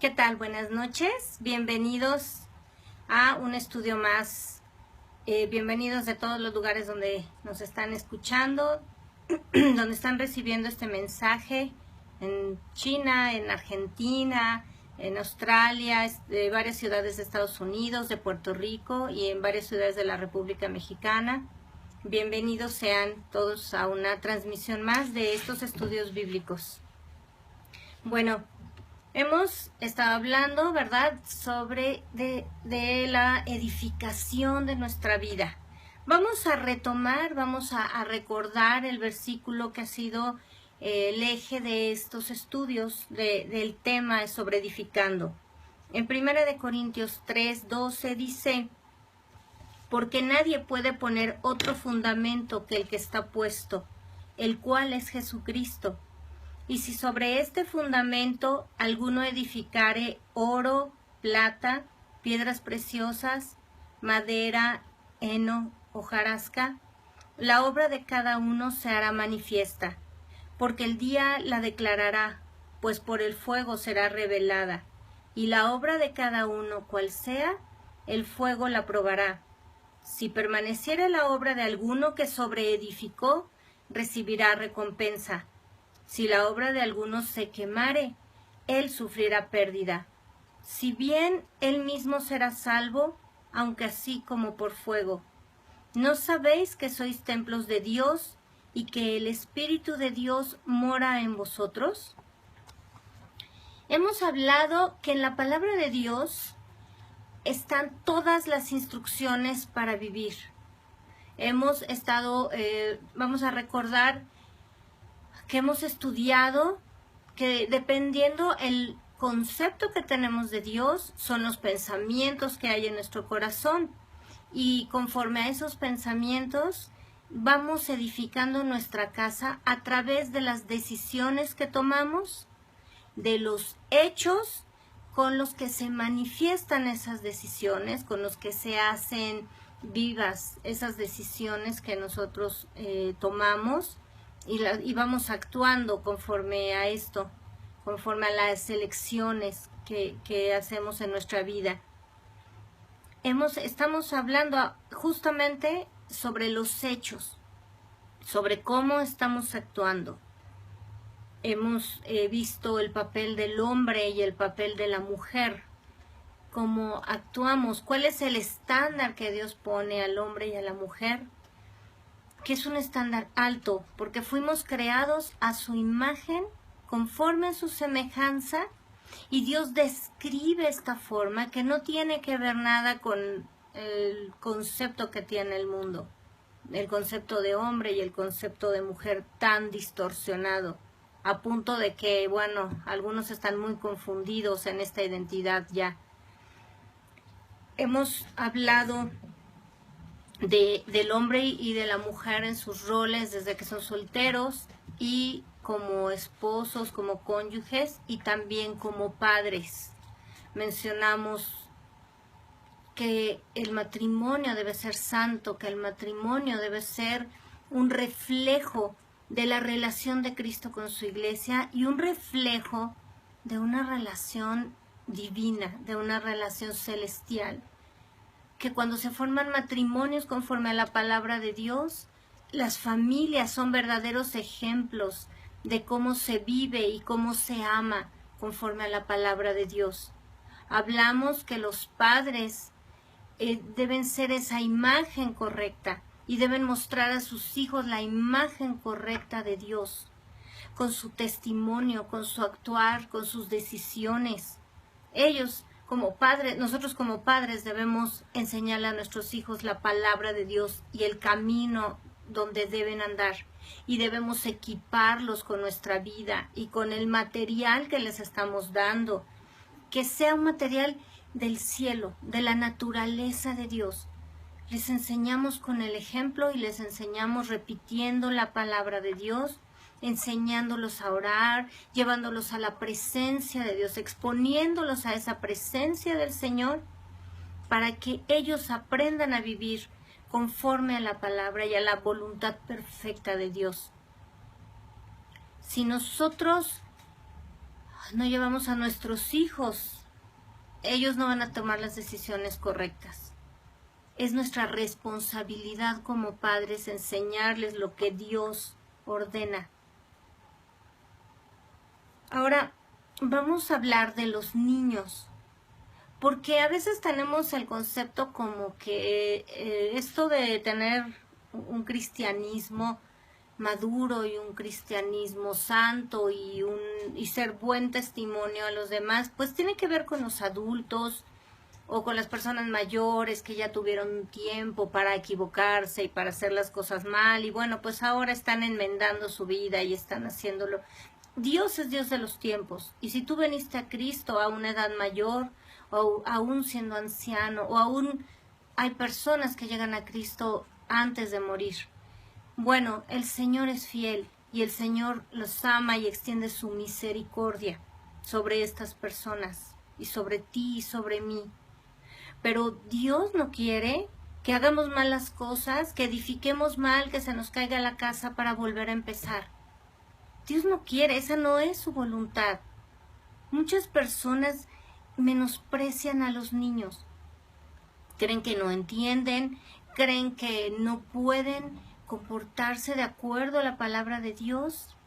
¿Qué tal? Buenas noches. Bienvenidos a un estudio más. Bienvenidos de todos los lugares donde nos están escuchando, donde están recibiendo este mensaje, en China, en Argentina, en Australia, de varias ciudades de Estados Unidos, de Puerto Rico y en varias ciudades de la República Mexicana. Bienvenidos sean todos a una transmisión más de estos estudios bíblicos. Bueno, hemos estado hablando, ¿verdad?, sobre de la edificación de nuestra vida. Vamos a retomar, vamos a recordar el versículo que ha sido el eje de estos estudios del tema sobre edificando. En 1 Corintios 3:12 dice: porque nadie puede poner otro fundamento que el que está puesto, el cual es Jesucristo. Y si sobre este fundamento alguno edificare oro, plata, piedras preciosas, madera, heno, hojarasca, la obra de cada uno se hará manifiesta, porque el día la declarará, pues por el fuego será revelada, y la obra de cada uno, cual sea, el fuego la probará. Si permaneciere la obra de alguno que sobreedificó, recibirá recompensa. Si la obra de alguno se quemare, él sufrirá pérdida. Si bien él mismo será salvo, aunque así como por fuego. ¿No sabéis que sois templos de Dios y que el Espíritu de Dios mora en vosotros? Hemos hablado que en la palabra de Dios están todas las instrucciones para vivir. Hemos estado, vamos a recordar que hemos estudiado que dependiendo el concepto que tenemos de Dios, son los pensamientos que hay en nuestro corazón. Y conforme a esos pensamientos, vamos edificando nuestra casa a través de las decisiones que tomamos, de los hechos con los que se manifiestan esas decisiones, con los que se hacen vivas esas decisiones que nosotros tomamos y vamos actuando conforme a esto, conforme a las elecciones que hacemos en nuestra vida. Estamos hablando justamente sobre los hechos, sobre cómo estamos actuando. Hemos visto el papel del hombre y el papel de la mujer, cómo actuamos, cuál es el estándar que Dios pone al hombre y a la mujer, que es un estándar alto, porque fuimos creados a su imagen, conforme a su semejanza, y Dios describe esta forma que no tiene que ver nada con el concepto que tiene el mundo, el concepto de hombre y el concepto de mujer tan distorsionado, a punto de que, bueno, algunos están muy confundidos en esta identidad ya. Hemos hablado del hombre y de la mujer en sus roles desde que son solteros y como esposos, como cónyuges y también como padres. Mencionamos que el matrimonio debe ser santo, que el matrimonio debe ser un reflejo de la relación de Cristo con su iglesia y un reflejo de una relación divina, de una relación celestial. Que cuando se forman matrimonios conforme a la palabra de Dios, las familias son verdaderos ejemplos de cómo se vive y cómo se ama conforme a la palabra de Dios. Hablamos que los padres deben ser esa imagen correcta y deben mostrar a sus hijos la imagen correcta de Dios, con su testimonio, con su actuar, con sus decisiones. Ellos como padres, nosotros como padres debemos enseñarle a nuestros hijos la palabra de Dios y el camino donde deben andar, y debemos equiparlos con nuestra vida y con el material que les estamos dando, que sea un material del cielo, de la naturaleza de Dios. Les enseñamos con el ejemplo y les enseñamos repitiendo la palabra de Dios, enseñándolos a orar, llevándolos a la presencia de Dios, exponiéndolos a esa presencia del Señor, para que ellos aprendan a vivir conforme a la palabra y a la voluntad perfecta de Dios. Si nosotros no llevamos a nuestros hijos, ellos no van a tomar las decisiones correctas. Es nuestra responsabilidad como padres enseñarles lo que Dios ordena. Ahora vamos a hablar de los niños, porque a veces tenemos el concepto como que esto de tener un cristianismo maduro y un cristianismo santo y ser buen testimonio a los demás, pues tiene que ver con los adultos o con las personas mayores que ya tuvieron tiempo para equivocarse y para hacer las cosas mal y bueno, pues ahora están enmendando su vida y están haciéndolo. Dios es Dios de los tiempos, y si tú veniste a Cristo a una edad mayor, o aún siendo anciano, o aún hay personas que llegan a Cristo antes de morir, bueno, el Señor es fiel, y el Señor los ama y extiende su misericordia sobre estas personas, y sobre ti y sobre mí. Pero Dios no quiere que hagamos malas cosas, que edifiquemos mal, que se nos caiga la casa para volver a empezar. Dios no quiere, esa no es su voluntad. Muchas personas menosprecian a los niños. Creen que no entienden, creen que no pueden comportarse de acuerdo a la palabra de Dios.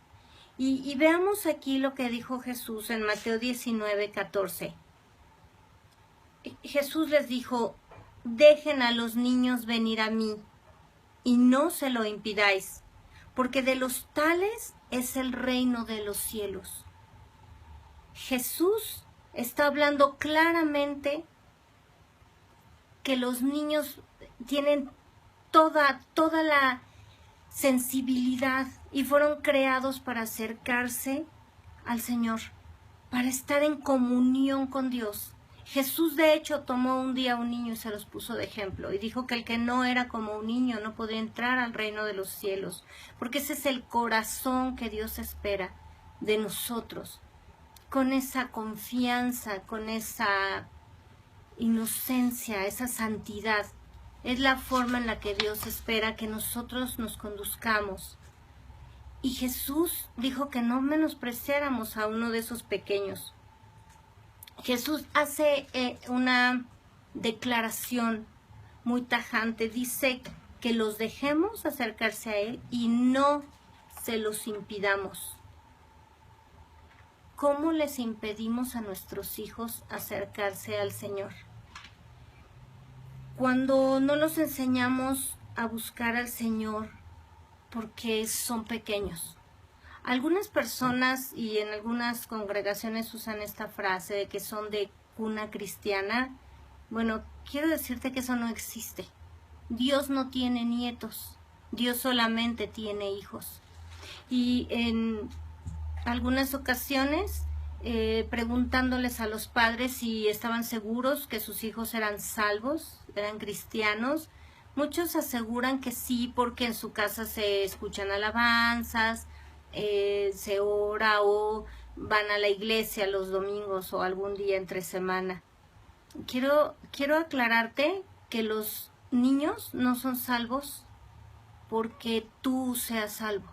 Y veamos aquí lo que dijo Jesús en Mateo 19:14. Jesús les dijo, dejen a los niños venir a mí y no se lo impidáis, porque de los tales es el reino de los cielos. Jesús está hablando claramente que los niños tienen toda la sensibilidad y fueron creados para acercarse al Señor, para estar en comunión con Dios. Jesús de hecho tomó un día a un niño y se los puso de ejemplo y dijo que el que no era como un niño no podía entrar al reino de los cielos, porque ese es el corazón que Dios espera de nosotros, con esa confianza, con esa inocencia, esa santidad. Es la forma en la que Dios espera que nosotros nos conduzcamos. Y Jesús dijo que no menospreciáramos a uno de esos pequeños. Jesús hace una declaración muy tajante. Dice que los dejemos acercarse a Él y no se los impidamos. ¿Cómo les impedimos a nuestros hijos acercarse al Señor? Cuando no los enseñamos a buscar al Señor porque son pequeños. Algunas personas y en algunas congregaciones usan esta frase de que son de cuna cristiana. Bueno, quiero decirte que eso no existe. Dios no tiene nietos, Dios solamente tiene hijos. Y en algunas ocasiones, preguntándoles a los padres si estaban seguros que sus hijos eran salvos, eran cristianos, muchos aseguran que sí, porque en su casa se escuchan alabanzas, se ora o van a la iglesia los domingos o algún día entre semana. Quiero aclararte que los niños no son salvos porque tú seas salvo.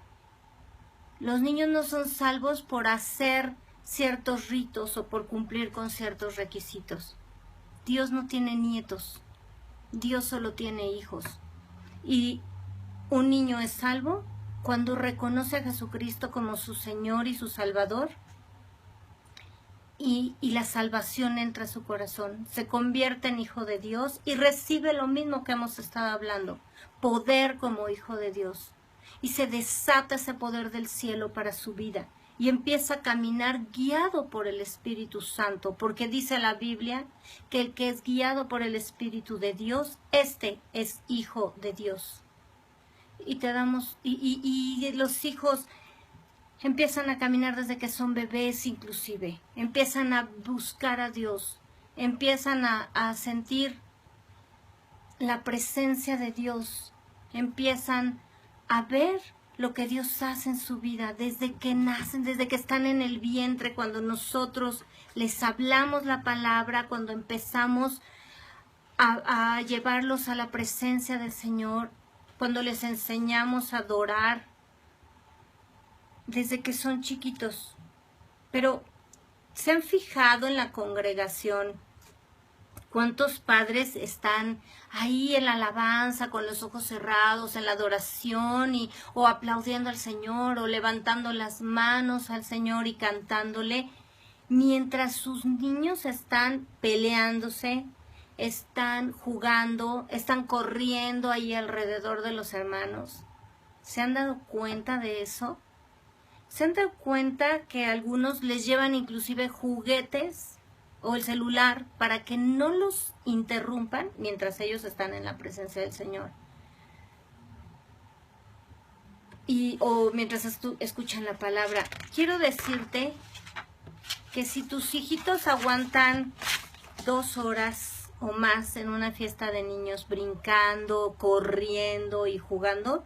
Los niños no son salvos por hacer ciertos ritos o por cumplir con ciertos requisitos. Dios no tiene nietos, Dios solo tiene hijos. Y un niño es salvo cuando reconoce a Jesucristo como su Señor y su Salvador, y la salvación entra a su corazón, se convierte en hijo de Dios y recibe lo mismo que hemos estado hablando, poder como hijo de Dios, y se desata ese poder del cielo para su vida y empieza a caminar guiado por el Espíritu Santo, porque dice la Biblia que el que es guiado por el Espíritu de Dios, este es hijo de Dios. Y los hijos empiezan a caminar desde que son bebés inclusive, empiezan a buscar a Dios, empiezan a sentir la presencia de Dios, empiezan a ver lo que Dios hace en su vida desde que nacen, desde que están en el vientre, cuando nosotros les hablamos la palabra, cuando empezamos a llevarlos a la presencia del Señor, cuando les enseñamos a adorar, desde que son chiquitos. Pero ¿Se han fijado en la congregación cuántos padres están ahí en la alabanza con los ojos cerrados, en la adoración o aplaudiendo al Señor o levantando las manos al Señor y cantándole, mientras sus niños están peleándose, están jugando, están corriendo ahí alrededor de los hermanos? ¿Se han dado cuenta de eso? ¿Se han dado cuenta que algunos les llevan inclusive juguetes o el celular para que no los interrumpan mientras ellos están en la presencia del Señor? O mientras escuchan la palabra. Quiero decirte que si tus hijitos aguantan 2 horas o más en una fiesta de niños brincando, corriendo y jugando,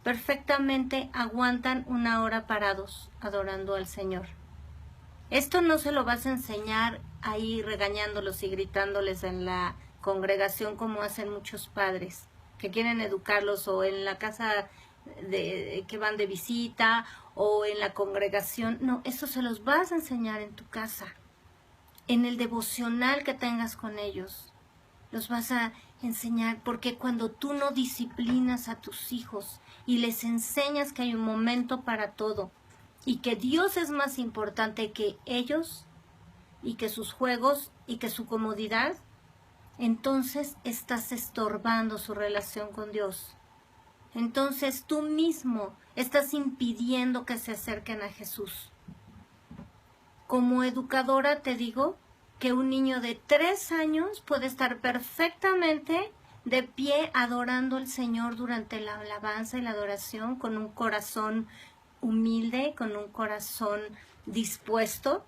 perfectamente aguantan 1 hora parados adorando al Señor. Esto no se lo vas a enseñar ahí regañándolos y gritándoles en la congregación como hacen muchos padres que quieren educarlos, o en la casa que van de visita o en la congregación. No, eso se los vas a enseñar en tu casa, en el devocional que tengas con ellos. Los vas a enseñar, porque cuando tú no disciplinas a tus hijos y les enseñas que hay un momento para todo y que Dios es más importante que ellos y que sus juegos y que su comodidad, entonces estás estorbando su relación con Dios. Entonces tú mismo estás impidiendo que se acerquen a Jesús. Como educadora te digo que un niño de 3 años puede estar perfectamente de pie adorando al Señor durante la alabanza y la adoración, con un corazón humilde, con un corazón dispuesto,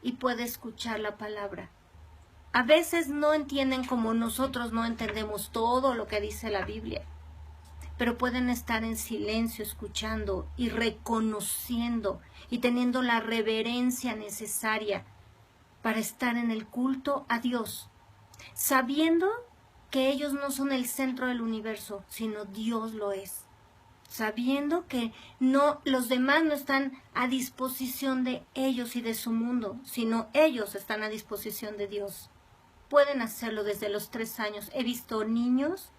y puede escuchar la palabra. A veces no entienden como nosotros no entendemos todo lo que dice la Biblia, pero pueden estar en silencio escuchando y reconociendo y teniendo la reverencia necesaria para estar en el culto a Dios, sabiendo que ellos no son el centro del universo, sino Dios lo es. Sabiendo que los demás no están a disposición de ellos y de su mundo, sino ellos están a disposición de Dios. Pueden hacerlo desde los 3 años. He visto niños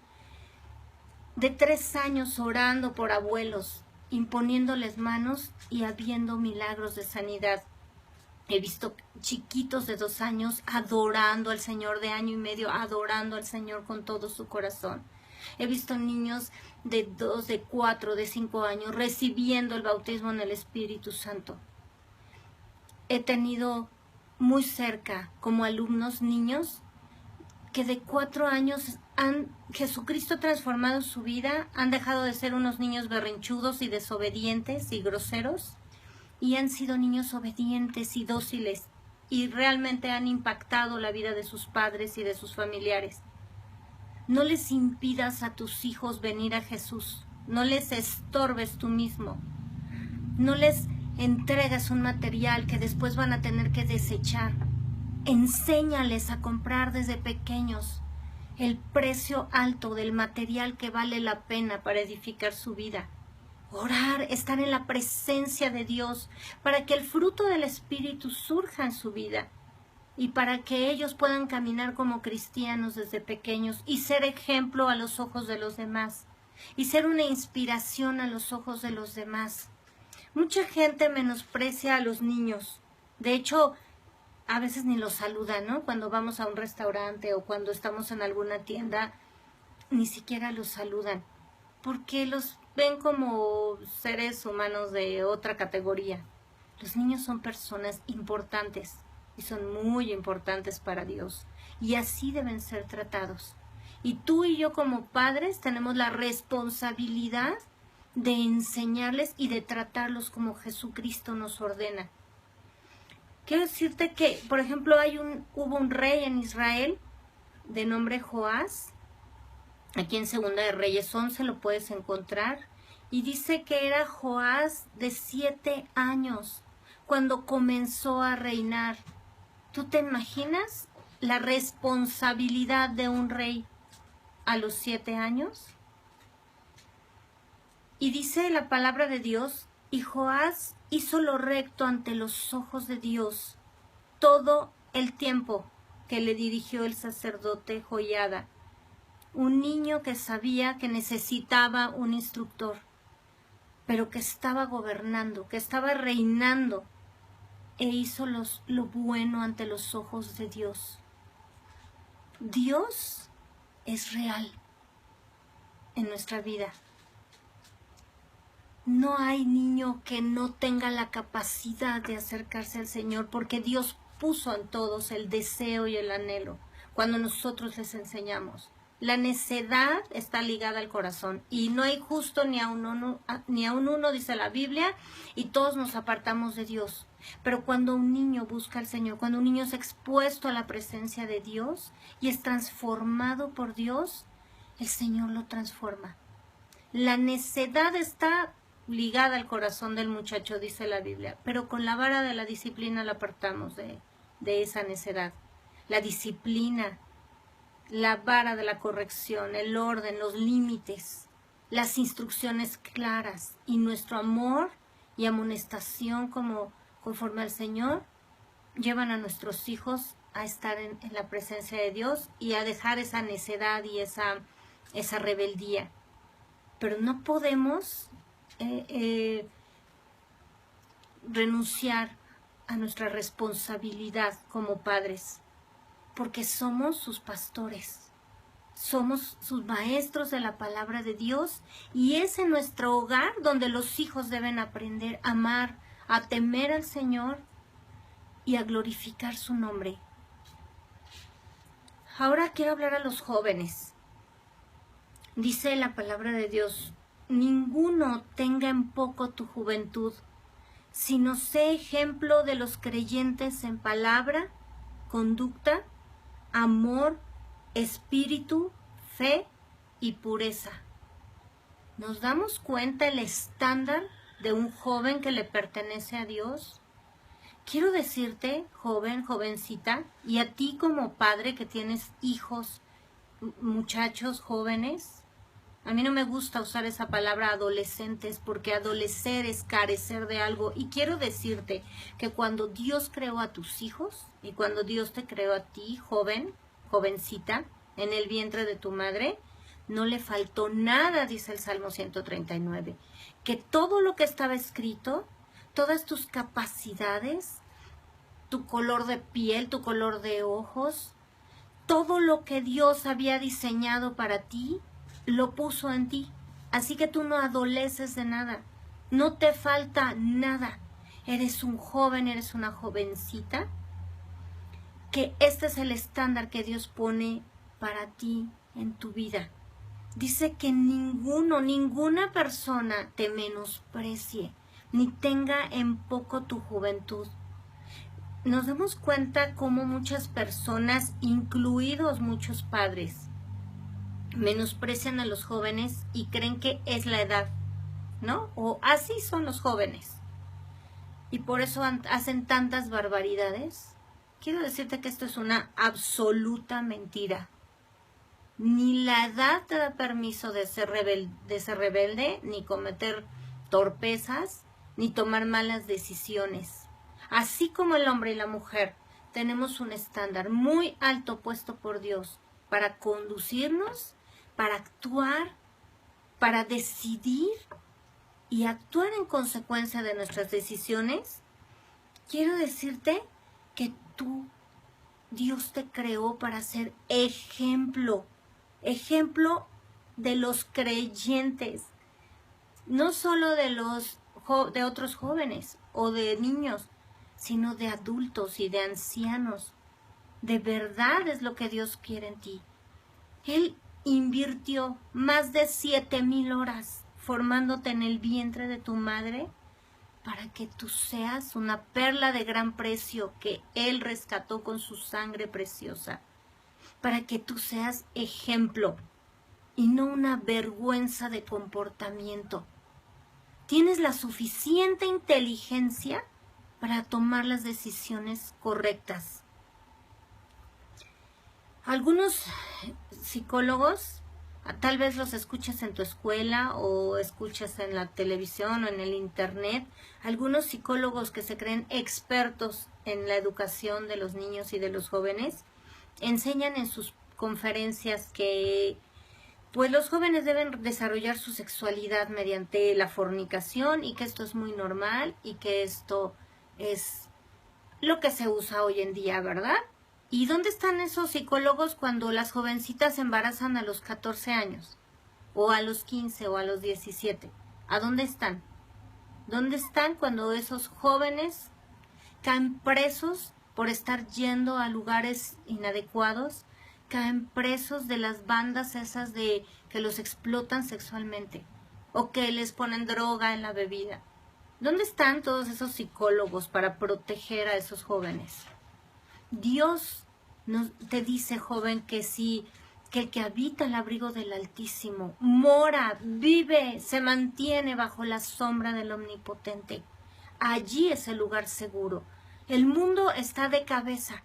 de 3 años orando por abuelos, imponiéndoles manos y habiendo milagros de sanidad. He visto chiquitos de 2 años adorando al Señor, de 1 año y medio, adorando al Señor con todo su corazón. He visto niños de 2, de 4, de 5 años recibiendo el bautismo en el Espíritu Santo. He tenido muy cerca como alumnos niños que de 4 años Jesucristo ha transformado su vida, han dejado de ser unos niños berrinchudos y desobedientes y groseros, y han sido niños obedientes y dóciles, y realmente han impactado la vida de sus padres y de sus familiares. No les impidas a tus hijos venir a Jesús, no les estorbes tú mismo, no les entregas un material que después van a tener que desechar. Enséñales a comprar desde pequeños el precio alto del material que vale la pena para edificar su vida. Orar, estar en la presencia de Dios para que el fruto del Espíritu surja en su vida y para que ellos puedan caminar como cristianos desde pequeños y ser ejemplo a los ojos de los demás y ser una inspiración a los ojos de los demás. Mucha gente menosprecia a los niños. De hecho, a veces ni los saludan, ¿no? Cuando vamos a un restaurante o cuando estamos en alguna tienda, ni siquiera los saludan, porque los ven como seres humanos de otra categoría. Los niños son personas importantes y son muy importantes para Dios, y así deben ser tratados. Y tú y yo como padres tenemos la responsabilidad de enseñarles y de tratarlos como Jesucristo nos ordena. Quiero decirte que, por ejemplo, hubo un rey en Israel de nombre Joás. Aquí en Segunda de Reyes 11 lo puedes encontrar. Y dice que era Joás de 7 años cuando comenzó a reinar. ¿Tú te imaginas la responsabilidad de un rey a los 7 años? Y dice la palabra de Dios, y Joás hizo lo recto ante los ojos de Dios, todo el tiempo que le dirigió el sacerdote Joiada. Un niño que sabía que necesitaba un instructor, pero que estaba gobernando, que estaba reinando, e hizo lo bueno ante los ojos de Dios. Dios es real en nuestra vida. No hay niño que no tenga la capacidad de acercarse al Señor, porque Dios puso en todos el deseo y el anhelo cuando nosotros les enseñamos. La necedad está ligada al corazón y no hay justo ni a un uno, dice la Biblia, y todos nos apartamos de Dios. Pero cuando un niño busca al Señor, cuando un niño es expuesto a la presencia de Dios y es transformado por Dios, el Señor lo transforma. La necedad está ligada al corazón del muchacho, dice la Biblia, pero con la vara de la disciplina la apartamos de esa necedad. La disciplina, la vara de la corrección, el orden, los límites, las instrucciones claras y nuestro amor y amonestación conforme al Señor llevan a nuestros hijos a estar en la presencia de Dios y a dejar esa necedad y esa rebeldía. Pero no podemos renunciar a nuestra responsabilidad como padres, porque somos sus pastores, somos sus maestros de la palabra de Dios, y es en nuestro hogar donde los hijos deben aprender a amar, a temer al Señor y a glorificar su nombre. Ahora quiero hablar a los jóvenes. Dice la palabra de Dios: ninguno tenga en poco tu juventud, sino sé ejemplo de los creyentes en palabra, conducta, amor, espíritu, fe y pureza. ¿Nos damos cuenta el estándar de un joven que le pertenece a Dios? Quiero decirte, joven, jovencita, y a ti como padre que tienes hijos, muchachos jóvenes, a mí no me gusta usar esa palabra adolescentes, porque adolecer es carecer de algo. Y quiero decirte que cuando Dios creó a tus hijos y cuando Dios te creó a ti, joven, jovencita, en el vientre de tu madre, no le faltó nada, dice el Salmo 139. Que todo lo que estaba escrito, todas tus capacidades, tu color de piel, tu color de ojos, todo lo que Dios había diseñado para ti, lo puso en ti. Así que tú no adoleces de nada, no te falta nada. Eres un joven, eres una jovencita, que este es el estándar que Dios pone para ti en tu vida. Dice que ninguna persona te menosprecie, ni tenga en poco tu juventud. Nos damos cuenta cómo muchas personas, incluidos muchos padres, menosprecian a los jóvenes y creen que es la edad, ¿no? O así son los jóvenes. Y por eso hacen tantas barbaridades. Quiero decirte que esto es una absoluta mentira. Ni la edad te da permiso de ser rebelde, ni cometer torpezas, ni tomar malas decisiones. Así como el hombre y la mujer tenemos un estándar muy alto puesto por Dios para conducirnos, para actuar, para decidir y actuar en consecuencia de nuestras decisiones. Quiero decirte que Dios te creó para ser ejemplo de los creyentes, no solo de otros jóvenes o de niños, sino de adultos y de ancianos. De verdad es lo que Dios quiere en ti. Él invirtió más de 7,000 horas formándote en el vientre de tu madre para que tú seas una perla de gran precio que Él rescató con su sangre preciosa, para que tú seas ejemplo y no una vergüenza de comportamiento. Tienes la suficiente inteligencia para tomar las decisiones correctas. Algunos psicólogos Tal vez los escuchas en tu escuela o escuchas en la televisión o en el internet. Algunos psicólogos que se creen expertos en la educación de los niños y de los jóvenes enseñan en sus conferencias que pues los jóvenes deben desarrollar su sexualidad mediante la fornicación y que esto es muy normal y que esto es lo que se usa hoy en día, ¿verdad? ¿Y dónde están esos psicólogos cuando las jovencitas se embarazan a los 14 años? O a los 15 o a los 17. ¿A dónde están? ¿Dónde están cuando esos jóvenes caen presos por estar yendo a lugares inadecuados? Caen presos de las bandas esas de que los explotan sexualmente o que les ponen droga en la bebida. ¿Dónde están todos esos psicólogos para proteger a esos jóvenes? Dios te dice, joven, que el que habita el abrigo del Altísimo mora, vive, se mantiene bajo la sombra del Omnipotente. Allí es el lugar seguro. El mundo está de cabeza.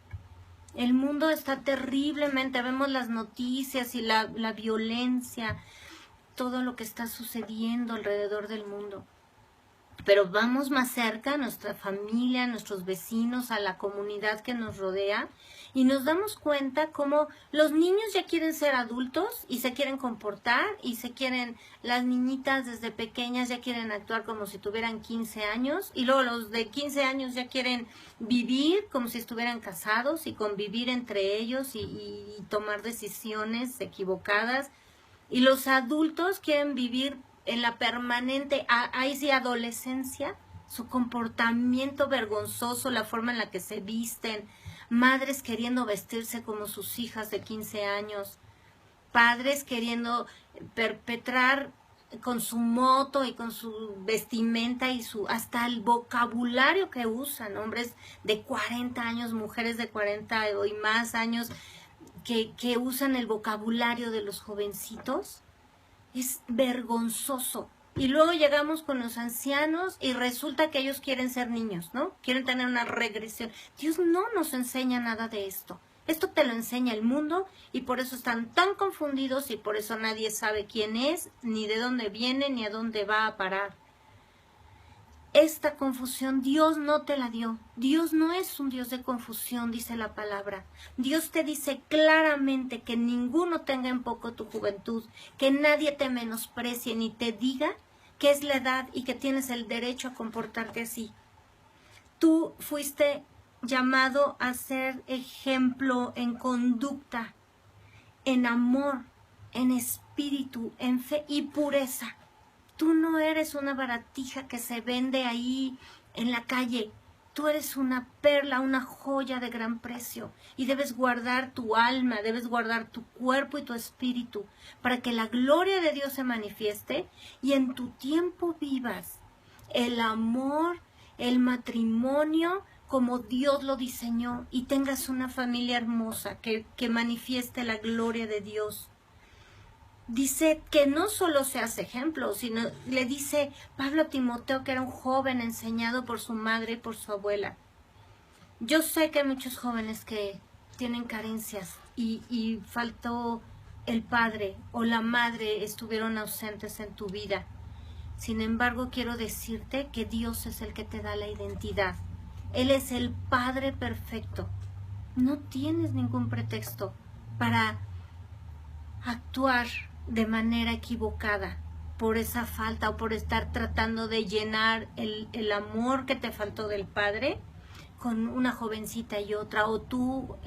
El mundo está terriblemente, vemos las noticias y la violencia, todo lo que está sucediendo alrededor del mundo. Pero vamos más cerca a nuestra familia, a nuestros vecinos, a la comunidad que nos rodea y nos damos cuenta cómo los niños ya quieren ser adultos y se quieren comportar y las niñitas desde pequeñas ya quieren actuar como si tuvieran 15 años y luego los de 15 años ya quieren vivir como si estuvieran casados y convivir entre ellos y tomar decisiones equivocadas y los adultos quieren vivir en la permanente, ahí sí, adolescencia, su comportamiento vergonzoso, la forma en la que se visten, madres queriendo vestirse como sus hijas de 15 años, padres queriendo perpetrar con su moto y con su vestimenta y hasta el vocabulario que usan, hombres de 40 años, mujeres de 40 y más años, que usan el vocabulario de los jovencitos. Es vergonzoso. Y luego llegamos con los ancianos y resulta que ellos quieren ser niños, ¿no? Quieren tener una regresión. Dios no nos enseña nada de esto. Esto te lo enseña el mundo y por eso están tan confundidos y por eso nadie sabe quién es, ni de dónde viene, ni a dónde va a parar. Esta confusión Dios no te la dio. Dios no es un Dios de confusión, dice la palabra. Dios te dice claramente que ninguno tenga en poco tu juventud, que nadie te menosprecie ni te diga que es la edad y que tienes el derecho a comportarte así. Tú fuiste llamado a ser ejemplo en conducta, en amor, en espíritu, en fe y pureza. Tú no eres una baratija que se vende ahí en la calle. Tú eres una perla, una joya de gran precio. Y debes guardar tu alma, debes guardar tu cuerpo y tu espíritu para que la gloria de Dios se manifieste y en tu tiempo vivas el amor, el matrimonio como Dios lo diseñó y tengas una familia hermosa que manifieste la gloria de Dios. Dice que no solo seas ejemplo, sino le dice Pablo a Timoteo, que era un joven enseñado por su madre y por su abuela. Yo sé que hay muchos jóvenes que tienen carencias y faltó el padre o la madre, estuvieron ausentes en tu vida. Sin embargo, quiero decirte que Dios es el que te da la identidad. Él es el Padre perfecto. No tienes ningún pretexto para actuar de manera equivocada por esa falta o por estar tratando de llenar el amor que te faltó del padre con una jovencita y otra, o tú,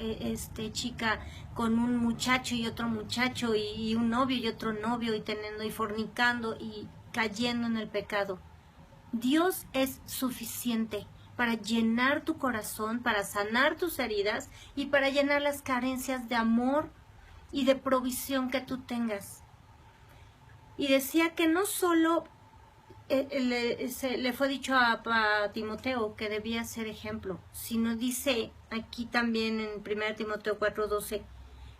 chica, con un muchacho y otro muchacho y un novio y otro novio y teniendo y fornicando y cayendo en el pecado. Dios es suficiente para llenar tu corazón, para sanar tus heridas y para llenar las carencias de amor y de provisión que tú tengas. Y decía que no solo le fue dicho a Timoteo que debía ser ejemplo, sino dice aquí también en 1 Timoteo 4:12,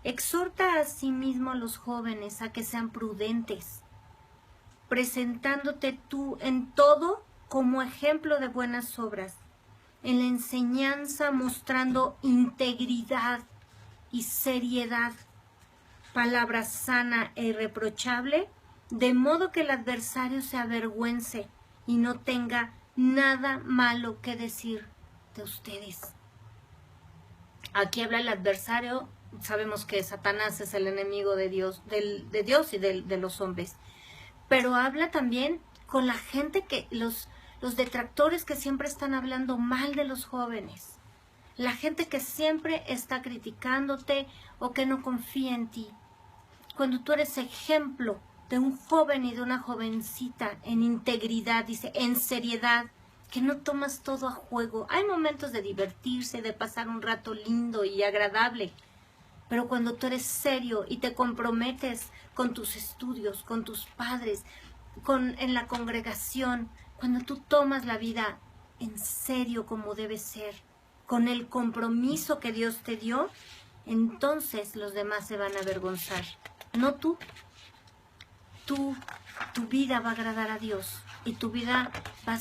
exhorta a sí mismo a los jóvenes a que sean prudentes, presentándote tú en todo como ejemplo de buenas obras, en la enseñanza mostrando integridad y seriedad. palabra sana e irreprochable, de modo que el adversario se avergüence y no tenga nada malo que decir de ustedes. Aquí habla el adversario, sabemos que Satanás es el enemigo de Dios, de Dios y de los hombres, pero habla también con la gente que, los detractores que siempre están hablando mal de los jóvenes, la gente que siempre está criticándote o que no confía en ti. Cuando tú eres ejemplo de un joven y de una jovencita en integridad, dice, en seriedad, que no tomas todo a juego. Hay momentos de divertirse, de pasar un rato lindo y agradable, pero cuando tú eres serio y te comprometes con tus estudios, con tus padres, en la congregación, cuando tú tomas la vida en serio como debe ser, con el compromiso que Dios te dio, entonces los demás se van a avergonzar. No tú. Tu vida va a agradar a Dios y tu vida va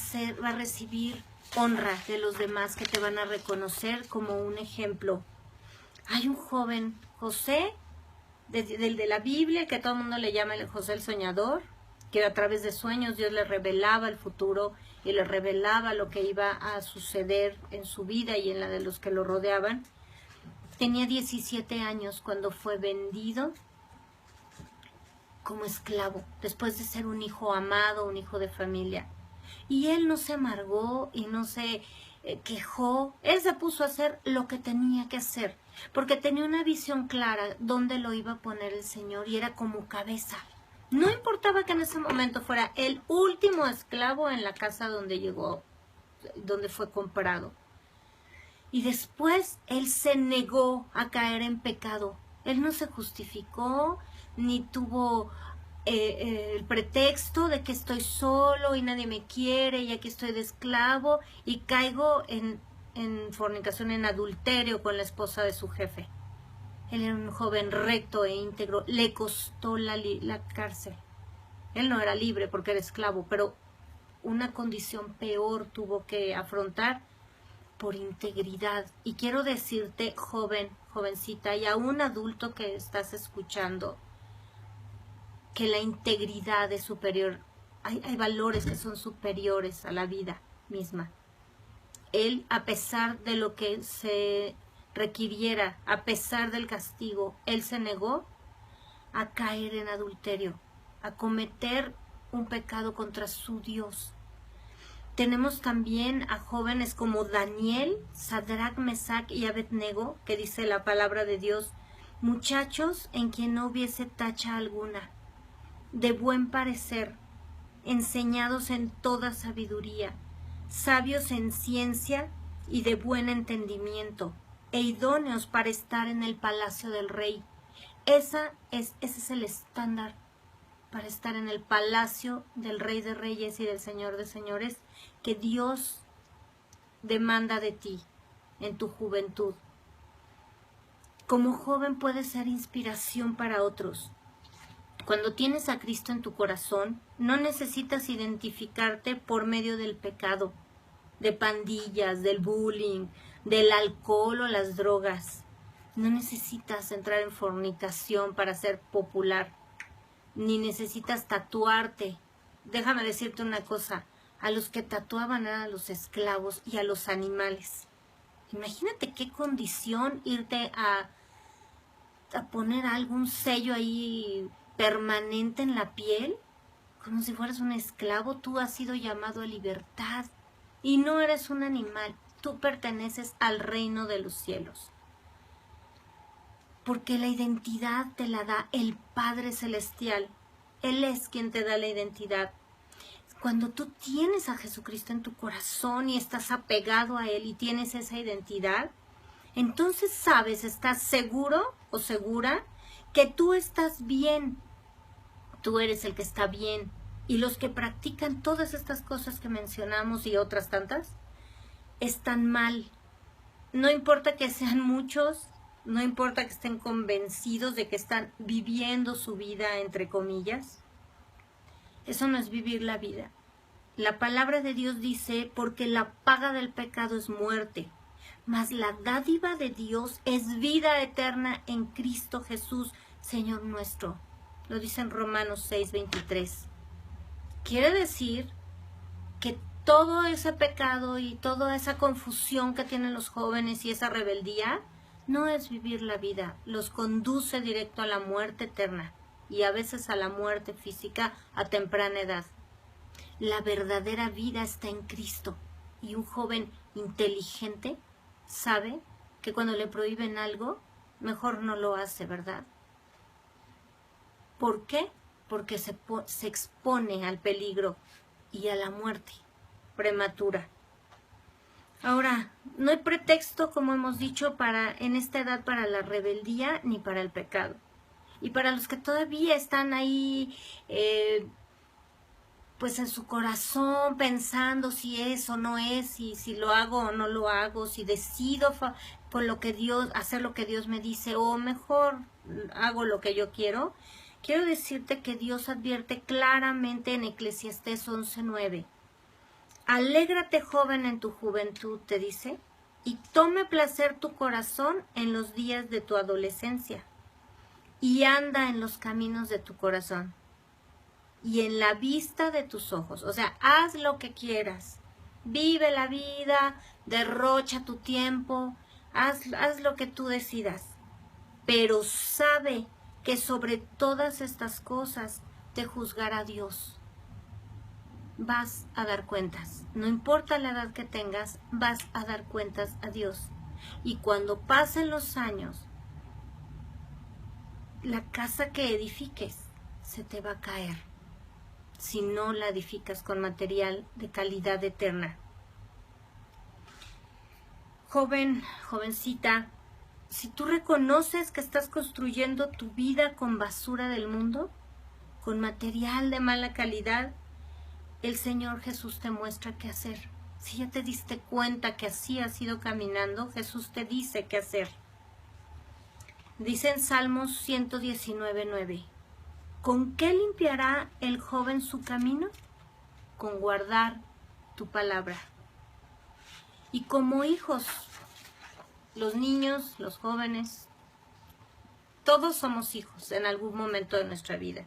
a recibir honra de los demás que te van a reconocer como un ejemplo. Hay un joven, José, del de la Biblia, que todo el mundo le llama el José el soñador, que a través de sueños Dios le revelaba el futuro y le revelaba lo que iba a suceder en su vida y en la de los que lo rodeaban. Tenía 17 años cuando fue vendido como esclavo, después de ser un hijo amado, un hijo de familia. Y él no se amargó y no se quejó. Él se puso a hacer lo que tenía que hacer, porque tenía una visión clara dónde lo iba a poner el Señor y era como cabeza. No importaba que en ese momento fuera el último esclavo en la casa donde llegó, donde fue comprado. Y después él se negó a caer en pecado. Él no se justificó, ni tuvo el pretexto de que estoy solo y nadie me quiere y aquí estoy de esclavo y caigo en fornicación, en adulterio con la esposa de su jefe. Él era un joven recto e íntegro, le costó la cárcel. Él no era libre porque era esclavo, pero una condición peor tuvo que afrontar por integridad. Y quiero decirte, joven, jovencita, y a un adulto que estás escuchando, que la integridad es superior. Hay valores que son superiores a la vida misma. Él, a pesar de lo que se requiriera, a pesar del castigo, él se negó a caer en adulterio, a cometer un pecado contra su Dios. Tenemos también a jóvenes como Daniel, Sadrach, Mesach y Abednego, que dice la palabra de Dios, muchachos en quien no hubiese tacha alguna, de buen parecer, enseñados en toda sabiduría, sabios en ciencia y de buen entendimiento, e idóneos para estar en el palacio del rey. Ese es el estándar para estar en el palacio del Rey de Reyes y del Señor de Señores, que Dios demanda de ti en tu juventud. Como joven puedes ser inspiración para otros. Cuando tienes a Cristo en tu corazón, no necesitas identificarte por medio del pecado, de pandillas, del bullying, del alcohol o las drogas. No necesitas entrar en fornicación para ser popular, ni necesitas tatuarte. Déjame decirte una cosa, a los que tatuaban eran a los esclavos y a los animales. Imagínate qué condición irte a poner algún sello ahí permanente en la piel, como si fueras un esclavo. Tú has sido llamado a libertad y no eres un animal, tú perteneces al reino de los cielos. Porque la identidad te la da el Padre Celestial. Él es quien te da la identidad. Cuando tú tienes a Jesucristo en tu corazón y estás apegado a Él y tienes esa identidad, entonces sabes, estás seguro o segura que tú estás bien. Tú eres el que está bien. Y los que practican todas estas cosas que mencionamos y otras tantas, están mal. No importa que sean muchos, no importa que estén convencidos de que están viviendo su vida, entre comillas. Eso no es vivir la vida. La palabra de Dios dice, porque la paga del pecado es muerte, mas la dádiva de Dios es vida eterna en Cristo Jesús, Señor nuestro. Lo dice en Romanos 6:23. Quiere decir que todo ese pecado y toda esa confusión que tienen los jóvenes y esa rebeldía no es vivir la vida, los conduce directo a la muerte eterna y a veces a la muerte física a temprana edad. La verdadera vida está en Cristo y un joven inteligente sabe que cuando le prohíben algo, mejor no lo hace, ¿verdad? ¿Por qué? Porque se expone al peligro y a la muerte prematura. Ahora, no hay pretexto, como hemos dicho, en esta edad para la rebeldía ni para el pecado. Y para los que todavía están ahí, pues en su corazón pensando si es o no es, si lo hago o no lo hago, si decido por lo que hacer lo que Dios me dice o mejor hago lo que yo quiero. Quiero decirte que Dios advierte claramente en Eclesiastés 11:9. Alégrate, joven, en tu juventud, te dice, y tome placer tu corazón en los días de tu adolescencia, y anda en los caminos de tu corazón, y en la vista de tus ojos. O sea, haz lo que quieras, vive la vida, derrocha tu tiempo, haz lo que tú decidas, pero sabe que sobre todas estas cosas te juzgará Dios. Vas a dar cuentas. No importa la edad que tengas, vas a dar cuentas a Dios. Y cuando pasen los años, la casa que edifiques se te va a caer si no la edificas con material de calidad eterna. Joven, jovencita, si tú reconoces que estás construyendo tu vida con basura del mundo, con material de mala calidad, el Señor Jesús te muestra qué hacer. Si ya te diste cuenta que así has ido caminando, Jesús te dice qué hacer. Dice en Salmos 119:9, ¿con qué limpiará el joven su camino? Con guardar tu palabra. Y como hijos, los niños, los jóvenes, todos somos hijos en algún momento de nuestra vida.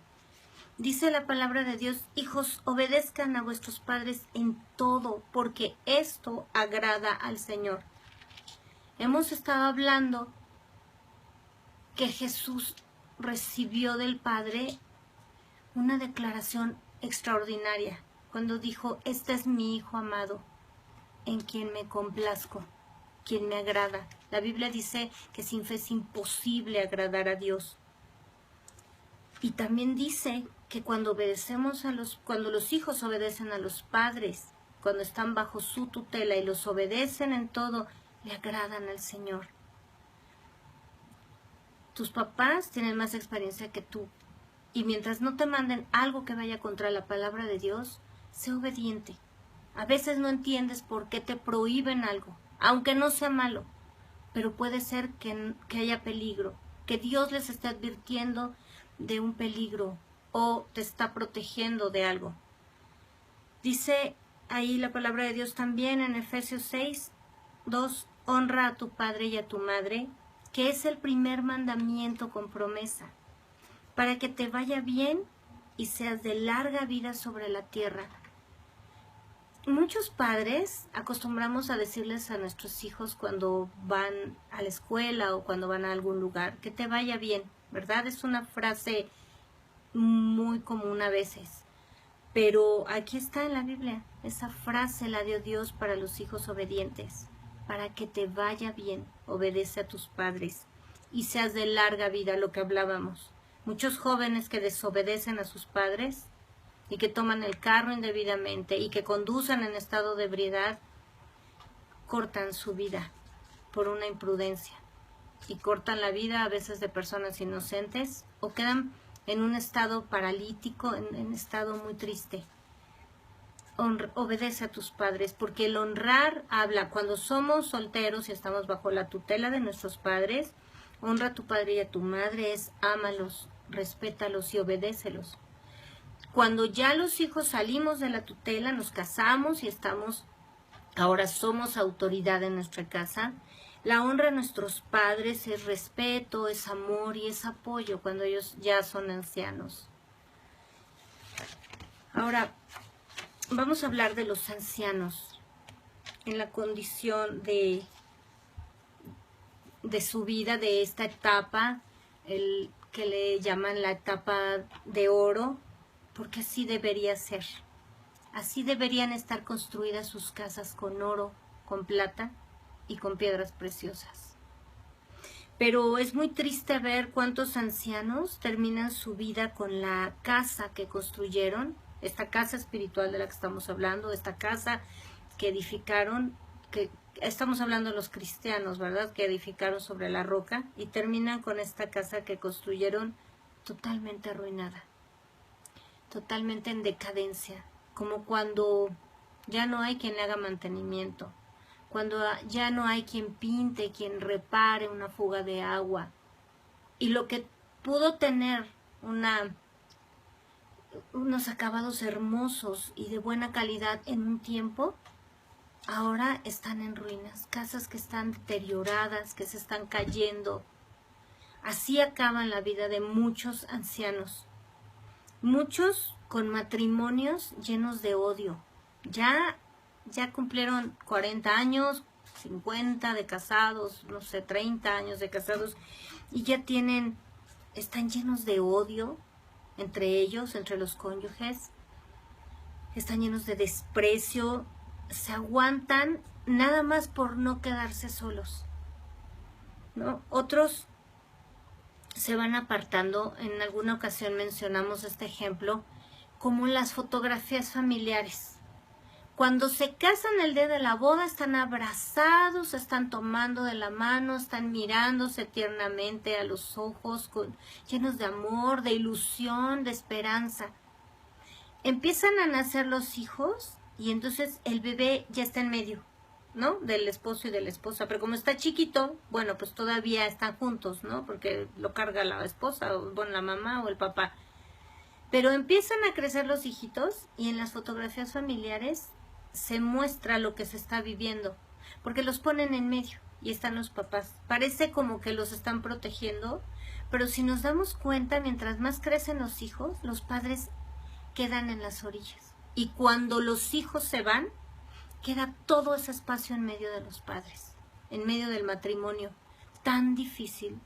Dice la palabra de Dios, hijos, obedezcan a vuestros padres en todo, porque esto agrada al Señor. Hemos estado hablando que Jesús recibió del Padre una declaración extraordinaria cuando dijo, este es mi Hijo amado, en quien me complazco, quien me agrada. La Biblia dice que sin fe es imposible agradar a Dios. Y también dice que cuando los hijos obedecen a los padres, cuando están bajo su tutela y los obedecen en todo, le agradan al Señor. Tus papás tienen más experiencia que tú. Y mientras no te manden algo que vaya contra la palabra de Dios, sé obediente. A veces no entiendes por qué te prohíben algo, aunque no sea malo. Pero puede ser que haya peligro, que Dios les esté advirtiendo de un peligro o te está protegiendo de algo. Dice ahí la palabra de Dios también en Efesios 6:2, honra a tu padre y a tu madre, que es el primer mandamiento con promesa, para que te vaya bien y seas de larga vida sobre la tierra. Muchos padres acostumbramos a decirles a nuestros hijos cuando van a la escuela o cuando van a algún lugar, que te vaya bien, ¿verdad? Es una frase muy común a veces, pero aquí está en la Biblia, esa frase la dio Dios para los hijos obedientes, para que te vaya bien, obedece a tus padres y seas de larga vida, lo que hablábamos. Muchos jóvenes que desobedecen a sus padres y que toman el carro indebidamente y que conducen en estado de ebriedad, cortan su vida por una imprudencia y cortan la vida a veces de personas inocentes o quedan en un estado paralítico, en estado muy triste. Obedece a tus padres, porque el honrar habla, cuando somos solteros y estamos bajo la tutela de nuestros padres, honra a tu padre y a tu madre, es ámalos, respétalos y obedécelos. Cuando ya los hijos salimos de la tutela, nos casamos y ahora somos autoridad en nuestra casa, La honra a nuestros padres es respeto, es amor y es apoyo cuando ellos ya son ancianos. Ahora, vamos a hablar de los ancianos en la condición de su vida, de esta etapa, el que le llaman la etapa de oro, porque así debería ser. Así deberían estar construidas sus casas, con oro, con plata y con piedras preciosas. Pero es muy triste ver cuántos ancianos terminan su vida con la casa que construyeron, esta casa espiritual de la que estamos hablando, esta casa que edificaron, que estamos hablando de los cristianos, ¿verdad? Que edificaron sobre la roca, y terminan con esta casa que construyeron totalmente arruinada, totalmente en decadencia, como cuando ya no hay quien le haga mantenimiento, cuando ya no hay quien pinte, quien repare una fuga de agua, y lo que pudo tener unos acabados hermosos y de buena calidad en un tiempo, ahora están en ruinas, casas que están deterioradas, que se están cayendo. Así acaban la vida de muchos ancianos, muchos con matrimonios llenos de odio. Ya cumplieron 40 años, 50 de casados, no sé, 30 años de casados, y ya están llenos de odio entre ellos, entre los cónyuges, están llenos de desprecio, se aguantan nada más por no quedarse solos, ¿no? Otros se van apartando. En alguna ocasión mencionamos este ejemplo, como las fotografías familiares. Cuando se casan el día de la boda, están abrazados, están tomando de la mano, están mirándose tiernamente a los ojos, llenos de amor, de ilusión, de esperanza. Empiezan a nacer los hijos y entonces el bebé ya está en medio, ¿no? Del esposo y de la esposa, pero como está chiquito, bueno, pues todavía están juntos, ¿no? Porque lo carga la esposa, o bueno, la mamá o el papá. Pero empiezan a crecer los hijitos y en las fotografías familiares se muestra lo que se está viviendo, porque los ponen en medio y están los papás. Parece como que los están protegiendo, pero si nos damos cuenta, mientras más crecen los hijos, los padres quedan en las orillas. Y cuando los hijos se van, queda todo ese espacio en medio de los padres, en medio del matrimonio, tan difícil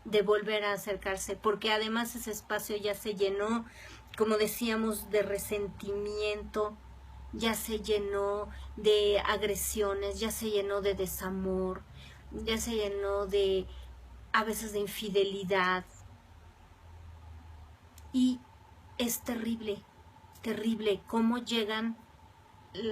de volver a acercarse, porque además ese espacio ya se llenó, como decíamos, de resentimiento, ya se llenó de agresiones, ya se llenó de desamor, ya se llenó a veces de infidelidad. Y es terrible, terrible cómo llegan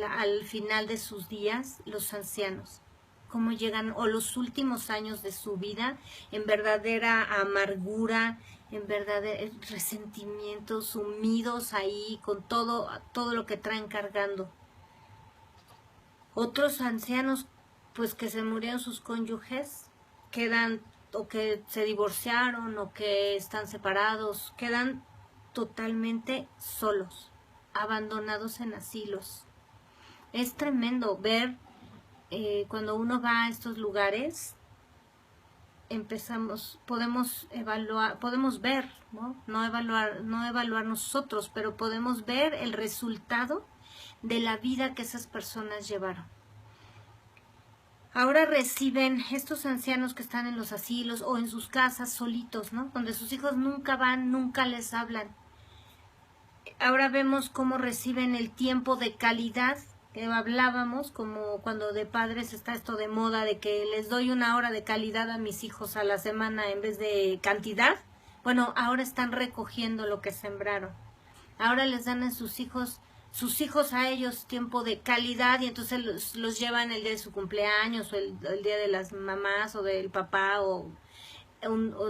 al final de sus días los ancianos, cómo llegan, o los últimos años de su vida, en verdadera amargura, en verdadero resentimiento, sumidos ahí con todo lo que traen cargando. Otros ancianos, pues que se murieron sus cónyuges, quedan, o que se divorciaron, o que están separados, quedan totalmente solos, abandonados en asilos. Es tremendo ver cuando uno va a estos lugares, podemos ver, no evaluar nosotros, pero podemos ver el resultado de la vida que esas personas llevaron. Ahora reciben estos ancianos que están en los asilos o en sus casas solitos, ¿no? Donde sus hijos nunca van, nunca les hablan. Ahora vemos cómo reciben el tiempo de calidad que hablábamos, como cuando de padres está esto de moda de que les doy 1 hora de calidad a mis hijos a la semana en vez de cantidad. Bueno, ahora están recogiendo lo que sembraron. Ahora les dan a sus hijos a ellos tiempo de calidad, y entonces los llevan el día de su cumpleaños, o el día de las mamás o del papá, o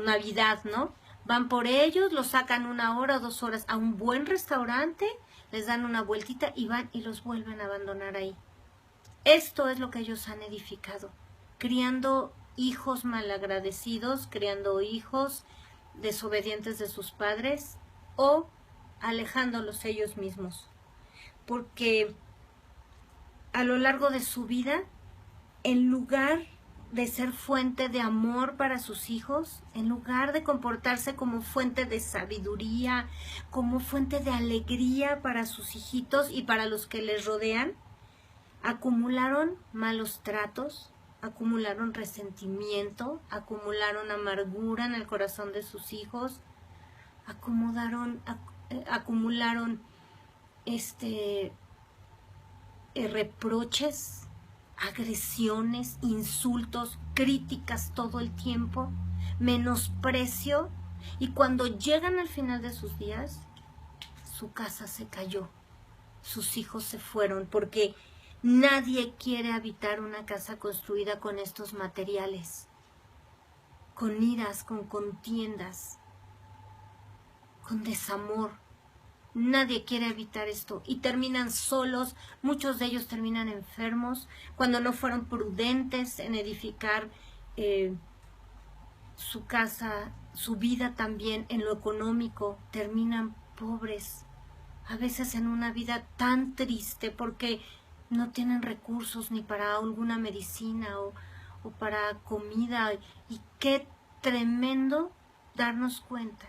Navidad, ¿no? Van por ellos, los sacan 1 hora o 2 horas a un buen restaurante, les dan una vueltita y van y los vuelven a abandonar ahí. Esto es lo que ellos han edificado, criando hijos malagradecidos, criando hijos desobedientes de sus padres, o alejándolos ellos mismos. Porque a lo largo de su vida, en lugar de ser fuente de amor para sus hijos, en lugar de comportarse como fuente de sabiduría, como fuente de alegría para sus hijitos y para los que les rodean, acumularon malos tratos, acumularon resentimiento, acumularon amargura en el corazón de sus hijos, acumularon reproches, agresiones, insultos, críticas todo el tiempo, menosprecio, y cuando llegan al final de sus días, su casa se cayó, sus hijos se fueron, porque nadie quiere habitar una casa construida con estos materiales, con iras, con contiendas, con desamor. Nadie quiere evitar esto y terminan solos, muchos de ellos terminan enfermos, cuando no fueron prudentes en edificar su casa, su vida también en lo económico, terminan pobres, a veces en una vida tan triste porque no tienen recursos ni para alguna medicina o para comida. Y qué tremendo darnos cuenta,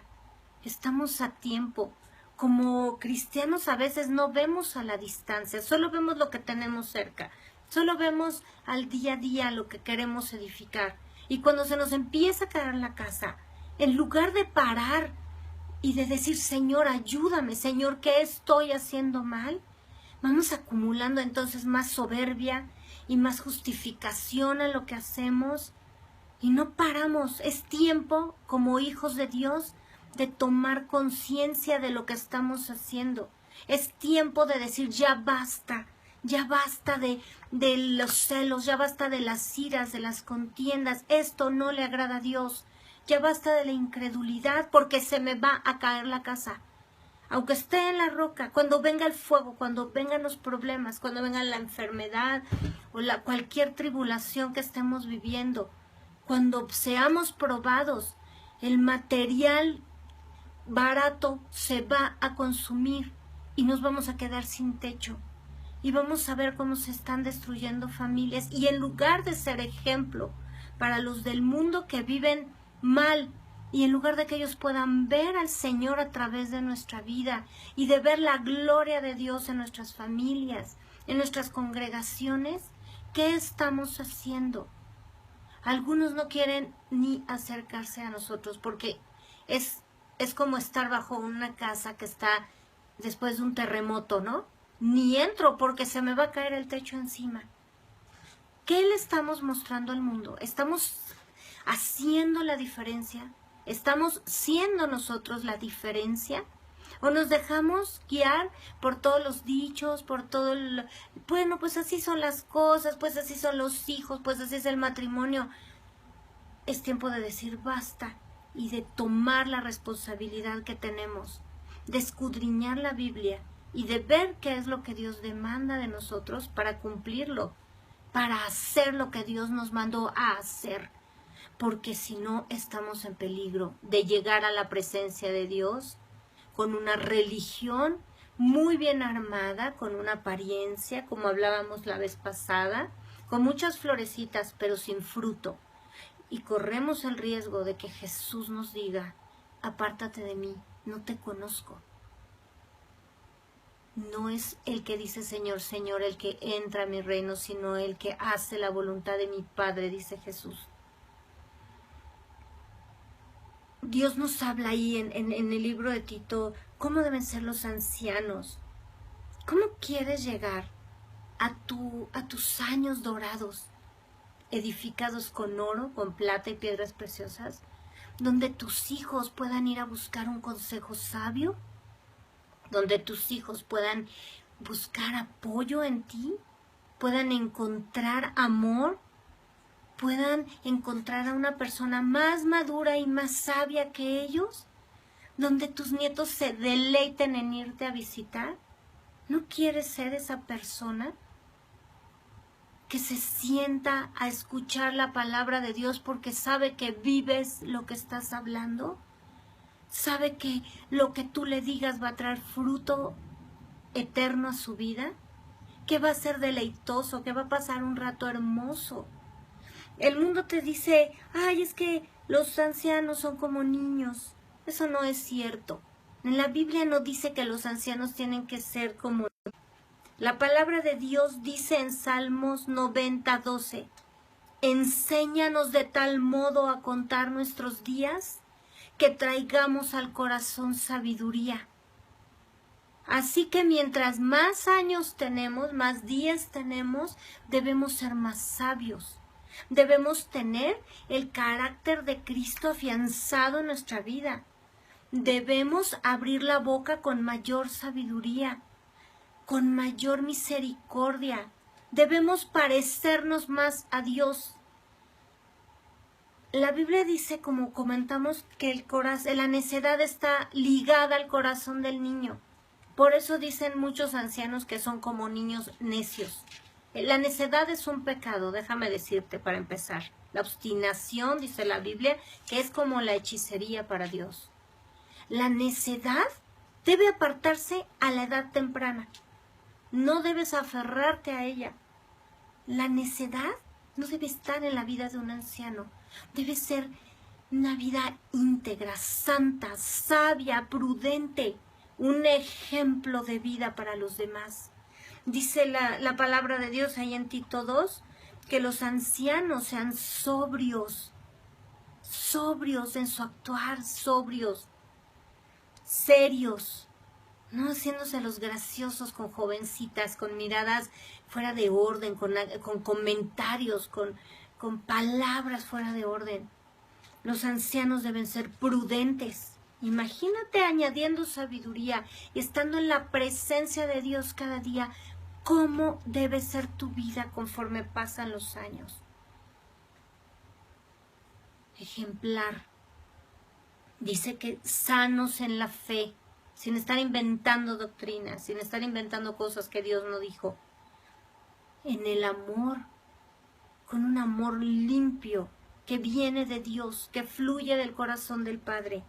estamos a tiempo. Como cristianos a veces no vemos a la distancia, solo vemos lo que tenemos cerca, solo vemos al día a día lo que queremos edificar. Y cuando se nos empieza a caer la casa, en lugar de parar y de decir, Señor, ayúdame, Señor, ¿qué estoy haciendo mal?, vamos acumulando entonces más soberbia y más justificación a lo que hacemos y no paramos. Es tiempo, como hijos de Dios, de tomar conciencia de lo que estamos haciendo. Es tiempo de decir, ya basta de los celos, ya basta de las iras, de las contiendas. Esto no le agrada a Dios. Ya basta de la incredulidad, porque se me va a caer la casa. Aunque esté en la roca, cuando venga el fuego, cuando vengan los problemas, cuando venga la enfermedad o cualquier tribulación que estemos viviendo, cuando seamos probados, el material barato se va a consumir y nos vamos a quedar sin techo y vamos a ver cómo se están destruyendo familias, y en lugar de ser ejemplo para los del mundo que viven mal, y en lugar de que ellos puedan ver al Señor a través de nuestra vida y de ver la gloria de Dios en nuestras familias, en nuestras congregaciones, ¿qué estamos haciendo? Algunos no quieren ni acercarse a nosotros porque es como estar bajo una casa que está después de un terremoto, ¿no? Ni entro porque se me va a caer el techo encima. ¿Qué le estamos mostrando al mundo? ¿Estamos haciendo la diferencia? ¿Estamos siendo nosotros la diferencia? ¿O nos dejamos guiar por todos los dichos, por todo bueno, pues así son las cosas, pues así son los hijos, pues así es el matrimonio? Es tiempo de decir basta y de tomar la responsabilidad que tenemos, de escudriñar la Biblia y de ver qué es lo que Dios demanda de nosotros para cumplirlo, para hacer lo que Dios nos mandó a hacer. Porque si no, estamos en peligro de llegar a la presencia de Dios con una religión muy bien armada, con una apariencia, como hablábamos la vez pasada, con muchas florecitas, pero sin fruto. Y corremos el riesgo de que Jesús nos diga, apártate de mí, no te conozco. No es el que dice Señor, Señor, el que entra a mi reino, sino el que hace la voluntad de mi Padre, dice Jesús. Dios nos habla ahí en el libro de Tito, cómo deben ser los ancianos. ¿Cómo quieres llegar a tus años dorados, edificados con oro, con plata y piedras preciosas, donde tus hijos puedan ir a buscar un consejo sabio, donde tus hijos puedan buscar apoyo en ti, puedan encontrar amor, puedan encontrar a una persona más madura y más sabia que ellos, donde tus nietos se deleiten en irte a visitar? ¿No quieres ser esa persona que se sienta a escuchar la palabra de Dios porque sabe que vives lo que estás hablando? ¿Sabe que lo que tú le digas va a traer fruto eterno a su vida? ¿Que va a ser deleitoso? ¿Que va a pasar un rato hermoso? El mundo te dice, ay, es que los ancianos son como niños. Eso no es cierto. En la Biblia no dice que los ancianos tienen que ser como... La palabra de Dios dice en Salmos 90:12, enséñanos de tal modo a contar nuestros días que traigamos al corazón sabiduría. Así que mientras más años tenemos, más días tenemos, debemos ser más sabios. Debemos tener el carácter de Cristo afianzado en nuestra vida. Debemos abrir la boca con mayor sabiduría, con mayor misericordia. Debemos parecernos más a Dios. La Biblia dice, como comentamos, que la necedad está ligada al corazón del niño. Por eso dicen muchos ancianos que son como niños necios. La necedad es un pecado, déjame decirte para empezar. La obstinación, dice la Biblia, que es como la hechicería para Dios. La necedad debe apartarse a la edad temprana. No debes aferrarte a ella. La necedad no debe estar en la vida de un anciano. Debe ser una vida íntegra, santa, sabia, prudente. Un ejemplo de vida para los demás. Dice la palabra de Dios ahí en Tito 2, que los ancianos sean sobrios en su actuar, sobrios, serios, no haciéndose los graciosos con jovencitas, con miradas fuera de orden, con comentarios, con palabras fuera de orden. Los ancianos deben ser prudentes. Imagínate añadiendo sabiduría y estando en la presencia de Dios cada día. ¿Cómo debe ser tu vida conforme pasan los años? Ejemplar. Dice que sanos en la fe, sin estar inventando doctrinas, sin estar inventando cosas que Dios no dijo. En el amor, con un amor limpio que viene de Dios, que fluye del corazón del Padre.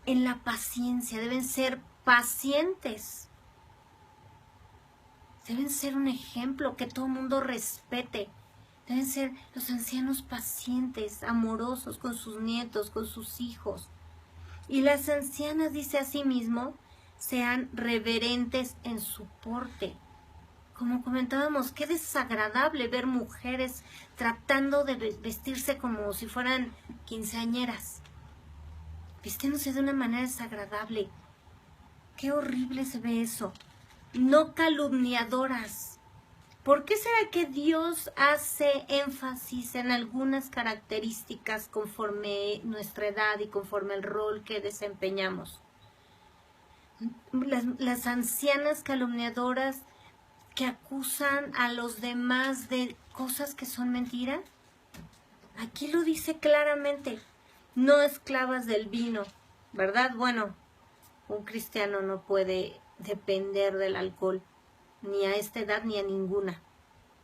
En la paciencia, deben ser pacientes. Deben ser un ejemplo que todo el mundo respete. Deben ser los ancianos pacientes, amorosos con sus nietos, con sus hijos. Y las ancianas, dice asimismo, sean reverentes en su porte. Como comentábamos, qué desagradable ver mujeres tratando de vestirse como si fueran quinceañeras. Vistiéndose de una manera desagradable. Qué horrible se ve eso. No calumniadoras. ¿Por qué será que Dios hace énfasis en algunas características conforme nuestra edad y conforme el rol que desempeñamos? Las ancianas calumniadoras que acusan a los demás de cosas que son mentiras. Aquí lo dice claramente. No esclavas del vino, ¿verdad? Bueno, un cristiano no puede depender del alcohol, ni a esta edad ni a ninguna,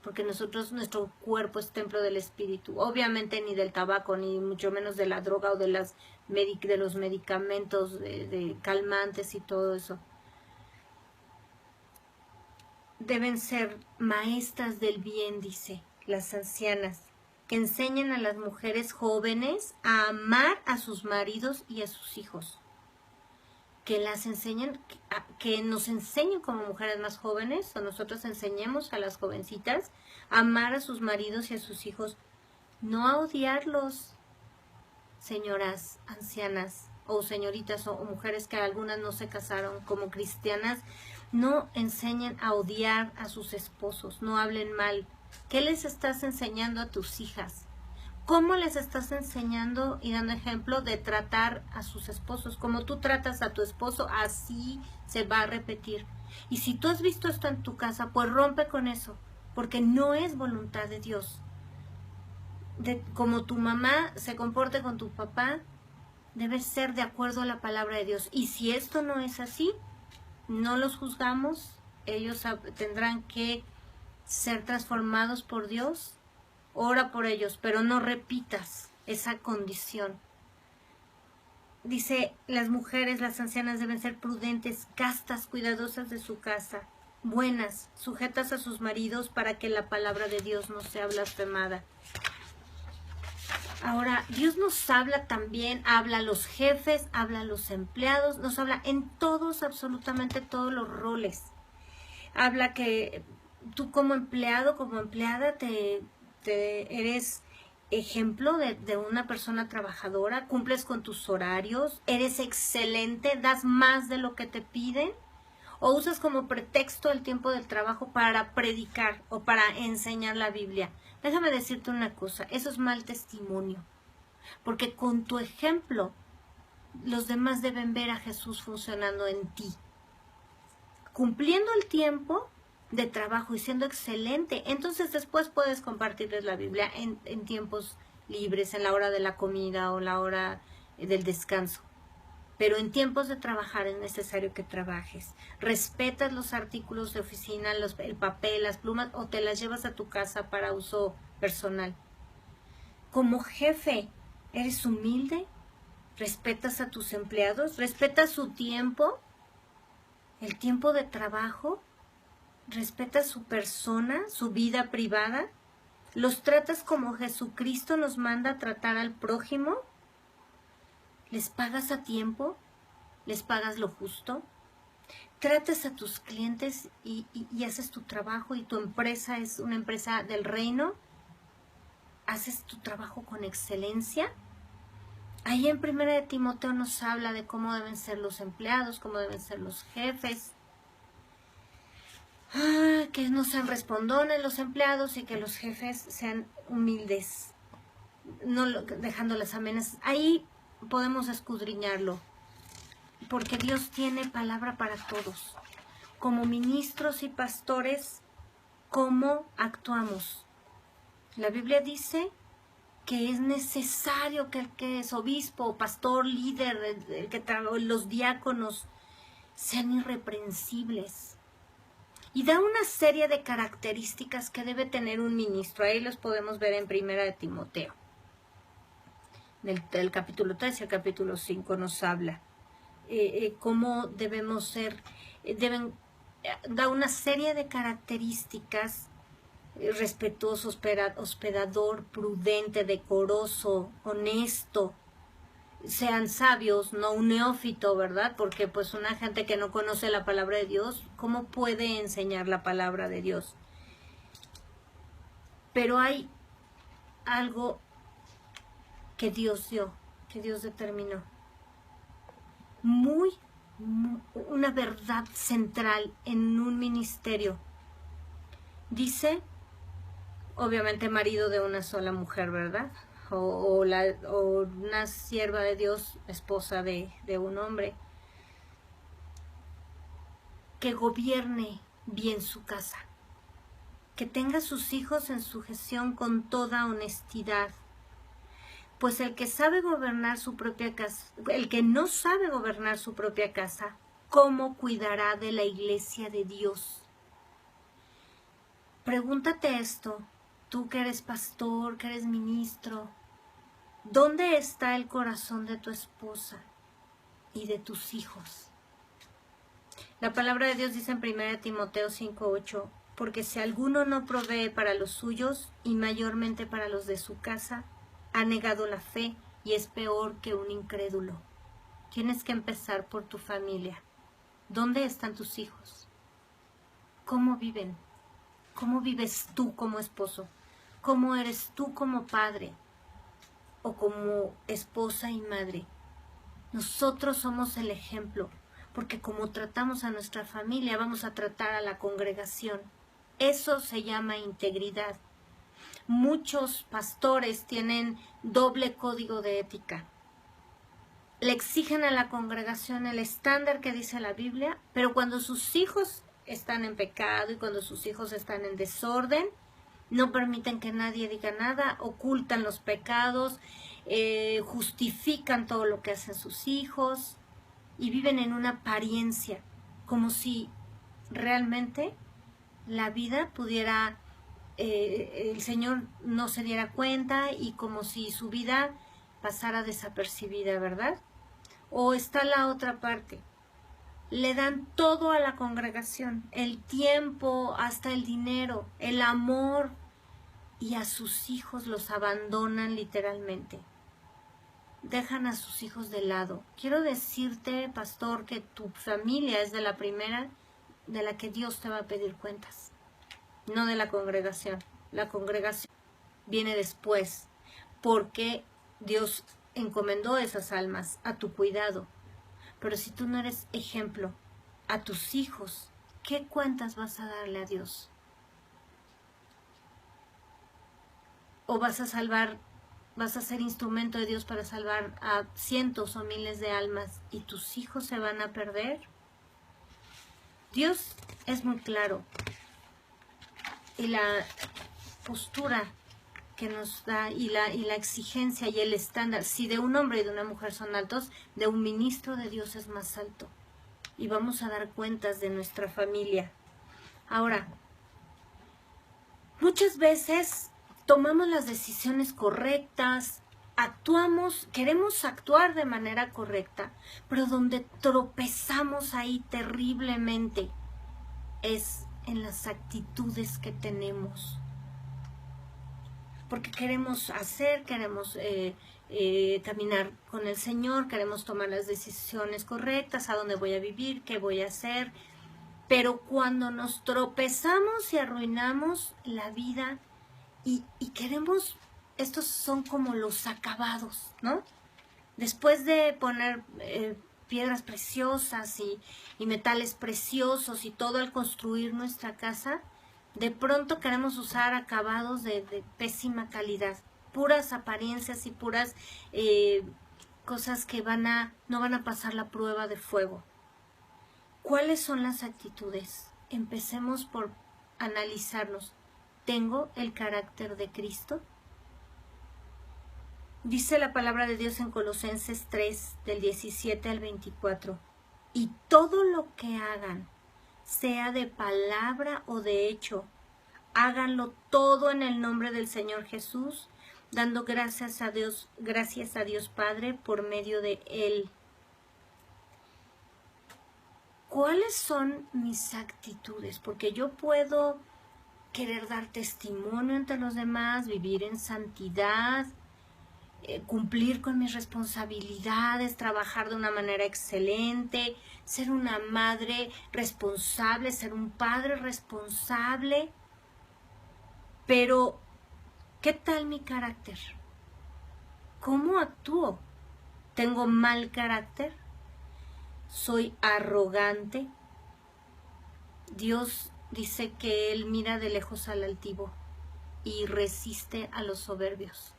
porque nuestro cuerpo es templo del Espíritu. Obviamente ni del tabaco, ni mucho menos de la droga o de los medicamentos de calmantes y todo eso. Deben ser maestras del bien, dice, las ancianas, que enseñen a las mujeres jóvenes a amar a sus maridos y a sus hijos. Que las enseñen, que nos enseñen como mujeres más jóvenes, o nosotros enseñemos a las jovencitas a amar a sus maridos y a sus hijos, no a odiarlos, señoras ancianas, o señoritas, o mujeres que algunas no se casaron como cristianas. No enseñen a odiar a sus esposos, no hablen mal. ¿Qué les estás enseñando a tus hijas? ¿Cómo les estás enseñando y dando ejemplo de tratar a sus esposos? Como tú tratas a tu esposo, así se va a repetir. Y si tú has visto esto en tu casa, pues rompe con eso, porque no es voluntad de Dios. Como tu mamá se comporte con tu papá, debe ser de acuerdo a la palabra de Dios. Y si esto no es así, no los juzgamos, ellos tendrán que ser transformados por Dios. Ora por ellos, pero no repitas esa condición. Dice, las mujeres, las ancianas deben ser prudentes, castas, cuidadosas de su casa, buenas, sujetas a sus maridos para que la palabra de Dios no sea blasfemada. Ahora, Dios nos habla también, habla a los jefes, habla a los empleados, nos habla en todos, absolutamente todos los roles. Habla que tú como empleado, como empleada, eres ejemplo de una persona trabajadora, cumples con tus horarios, eres excelente, das más de lo que te piden, o usas como pretexto el tiempo del trabajo para predicar o para enseñar la Biblia. Déjame decirte una cosa, eso es mal testimonio, porque con tu ejemplo los demás deben ver a Jesús funcionando en ti, cumpliendo el tiempo de trabajo y siendo excelente. Entonces después puedes compartirles la Biblia en tiempos libres, en la hora de la comida o la hora del descanso. Pero en tiempos de trabajar es necesario que trabajes. Respetas los artículos de oficina, el papel, las plumas, o te las llevas a tu casa para uso personal. Como jefe, ¿eres humilde? ¿Respetas a tus empleados? ¿Respetas su tiempo? ¿El tiempo de trabajo? ¿Respetas su persona, su vida privada? ¿Los tratas como Jesucristo nos manda a tratar al prójimo? ¿Les pagas a tiempo? ¿Les pagas lo justo? ¿Tratas a tus clientes y haces tu trabajo y tu empresa es una empresa del reino? ¿Haces tu trabajo con excelencia? Ahí en 1 de Timoteo nos habla de cómo deben ser los empleados, cómo deben ser los jefes. Que no sean respondones los empleados y que los jefes sean humildes, no dejando las amenazas. Ahí podemos escudriñarlo, porque Dios tiene palabra para todos. Como ministros y pastores, ¿cómo actuamos? La Biblia dice que es necesario que el que es obispo, pastor, líder, los diáconos sean irreprensibles. Y da una serie de características que debe tener un ministro. Ahí los podemos ver en 1 de Timoteo. Del capítulo 3 y el capítulo 5 nos habla cómo debemos ser. Da una serie de características: respetuoso, hospedador, prudente, decoroso, honesto. Sean sabios, no un neófito, ¿verdad? Porque pues una gente que no conoce la palabra de Dios, ¿cómo puede enseñar la palabra de Dios? Pero hay algo que Dios dio, que Dios determinó. Una verdad central en un ministerio. Dice, obviamente marido de una sola mujer, ¿verdad? O una sierva de Dios, esposa de un hombre, que gobierne bien su casa, que tenga sus hijos en sujeción con toda honestidad, pues el que sabe gobernar su propia casa, el que no sabe gobernar su propia casa, ¿cómo cuidará de la iglesia de Dios? Pregúntate esto, tú que eres pastor, que eres ministro, ¿dónde está el corazón de tu esposa y de tus hijos? La palabra de Dios dice en 1 Timoteo 5:8, porque si alguno no provee para los suyos y mayormente para los de su casa, ha negado la fe y es peor que un incrédulo. Tienes que empezar por tu familia. ¿Dónde están tus hijos? ¿Cómo viven? ¿Cómo vives tú como esposo? ¿Cómo eres tú como padre? O como esposa y madre. Nosotros somos el ejemplo, porque como tratamos a nuestra familia, vamos a tratar a la congregación. Eso se llama integridad. Muchos pastores tienen doble código de ética. Le exigen a la congregación el estándar que dice la Biblia, pero cuando sus hijos están en pecado y cuando sus hijos están en desorden, no permiten que nadie diga nada, ocultan los pecados, justifican todo lo que hacen sus hijos y viven en una apariencia, como si realmente la vida pudiera, el Señor no se diera cuenta y como si su vida pasara desapercibida, ¿verdad? O está la otra parte. Le dan todo a la congregación, el tiempo, hasta el dinero, el amor, y a sus hijos los abandonan literalmente. Dejan a sus hijos de lado. Quiero decirte, pastor, que tu familia es de la primera de la que Dios te va a pedir cuentas, no de la congregación. La congregación viene después, porque Dios encomendó esas almas a tu cuidado. Pero si tú no eres ejemplo a tus hijos, ¿qué cuentas vas a darle a Dios? ¿O vas a ser instrumento de Dios para salvar a cientos o miles de almas y tus hijos se van a perder? Dios es muy claro, y la postura que nos da y la exigencia y el estándar, si de un hombre y de una mujer son altos, de un ministro de Dios es más alto, y vamos a dar cuentas de nuestra familia. Ahora, muchas veces tomamos las decisiones correctas, actuamos, queremos actuar de manera correcta, pero donde tropezamos ahí terriblemente es en las actitudes que tenemos. Porque queremos caminar con el Señor, queremos tomar las decisiones correctas, a dónde voy a vivir, qué voy a hacer, pero cuando nos tropezamos y arruinamos la vida y queremos, estos son como los acabados, ¿no? Después de poner piedras preciosas y metales preciosos y todo al construir nuestra casa, de pronto queremos usar acabados de pésima calidad, puras apariencias y puras cosas que no van a pasar la prueba de fuego. ¿Cuáles son las actitudes? Empecemos por analizarnos. ¿Tengo el carácter de Cristo? Dice la palabra de Dios en Colosenses 3, del 17 al 24. Y todo lo que hagan, sea de palabra o de hecho, háganlo todo en el nombre del Señor Jesús, dando gracias a Dios Padre por medio de Él. ¿Cuáles son mis actitudes? Porque yo puedo querer dar testimonio ante los demás, vivir en santidad, cumplir con mis responsabilidades, trabajar de una manera excelente, ser una madre responsable, ser un padre responsable. Pero, ¿qué tal mi carácter? ¿Cómo actúo? ¿Tengo mal carácter? ¿Soy arrogante? Dios dice que Él mira de lejos al altivo y resiste a los soberbios.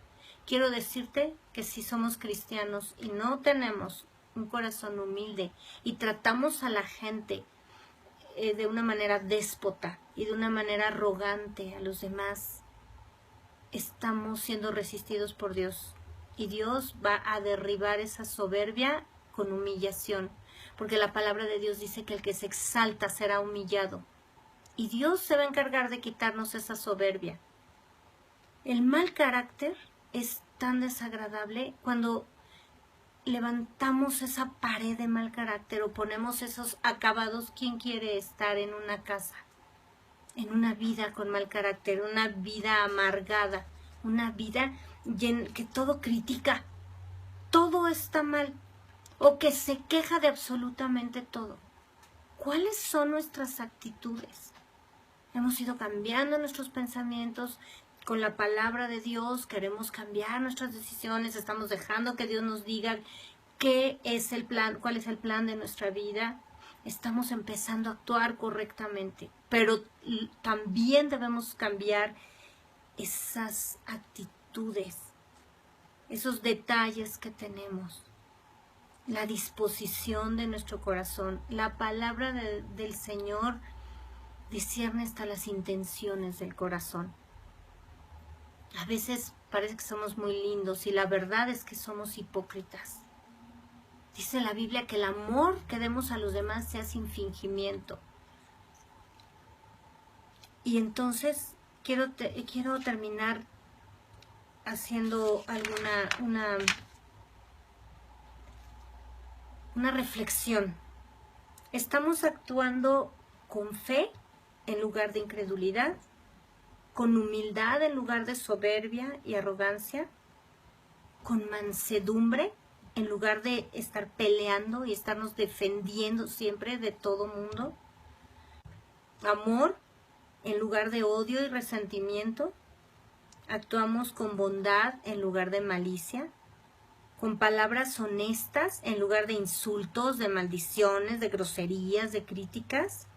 Quiero decirte que si somos cristianos y no tenemos un corazón humilde y tratamos a la gente de una manera déspota y de una manera arrogante a los demás, estamos siendo resistidos por Dios. Y Dios va a derribar esa soberbia con humillación, porque la palabra de Dios dice que el que se exalta será humillado. Y Dios se va a encargar de quitarnos esa soberbia. El mal carácter es tan desagradable cuando levantamos esa pared de mal carácter o ponemos esos acabados. ¿Quién quiere estar en una casa, en una vida con mal carácter, una vida amargada, una vida que todo critica, todo está mal, o que se queja de absolutamente todo? ¿Cuáles son nuestras actitudes? Hemos ido cambiando nuestros pensamientos con la palabra de Dios, queremos cambiar nuestras decisiones, estamos dejando que Dios nos diga qué es el plan, cuál es el plan de nuestra vida. Estamos empezando a actuar correctamente, pero también debemos cambiar esas actitudes, esos detalles que tenemos, la disposición de nuestro corazón. La palabra del Señor discierne hasta las intenciones del corazón. A veces parece que somos muy lindos y la verdad es que somos hipócritas. Dice la Biblia que el amor que demos a los demás sea sin fingimiento. Y entonces quiero terminar haciendo una reflexión. ¿Estamos actuando con fe en lugar de incredulidad? con humildad en lugar de soberbia y arrogancia, con mansedumbre en lugar de estar peleando y estarnos defendiendo siempre de todo mundo, amor en lugar de odio y resentimiento, actuamos con bondad en lugar de malicia, con palabras honestas en lugar de insultos, de maldiciones, de groserías, de críticas,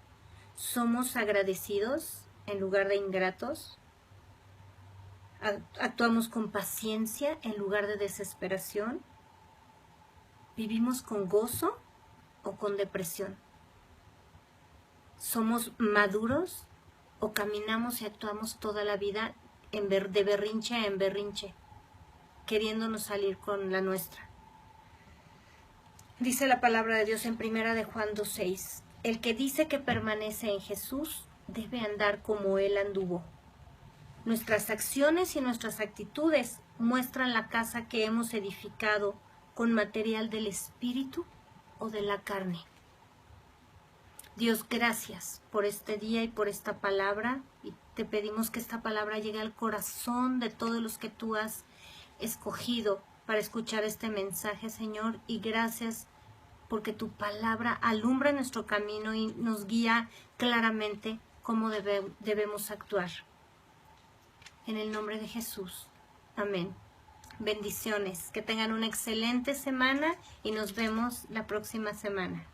somos agradecidos en lugar de ingratos, actuamos con paciencia en lugar de desesperación, vivimos con gozo o con depresión, somos maduros o caminamos y actuamos toda la vida de berrinche en berrinche, queriéndonos salir con la nuestra. Dice la palabra de Dios en 1 de Juan 2:6, el que dice que permanece en Jesús debe andar como Él anduvo. Nuestras acciones y nuestras actitudes muestran la casa que hemos edificado con material del Espíritu o de la carne. Dios, gracias por este día y por esta palabra, y te pedimos que esta palabra llegue al corazón de todos los que tú has escogido para escuchar este mensaje, Señor, y gracias porque tu palabra alumbra nuestro camino y nos guía claramente cómo debemos actuar. En el nombre de Jesús. Amén. Bendiciones. Que tengan una excelente semana y nos vemos la próxima semana.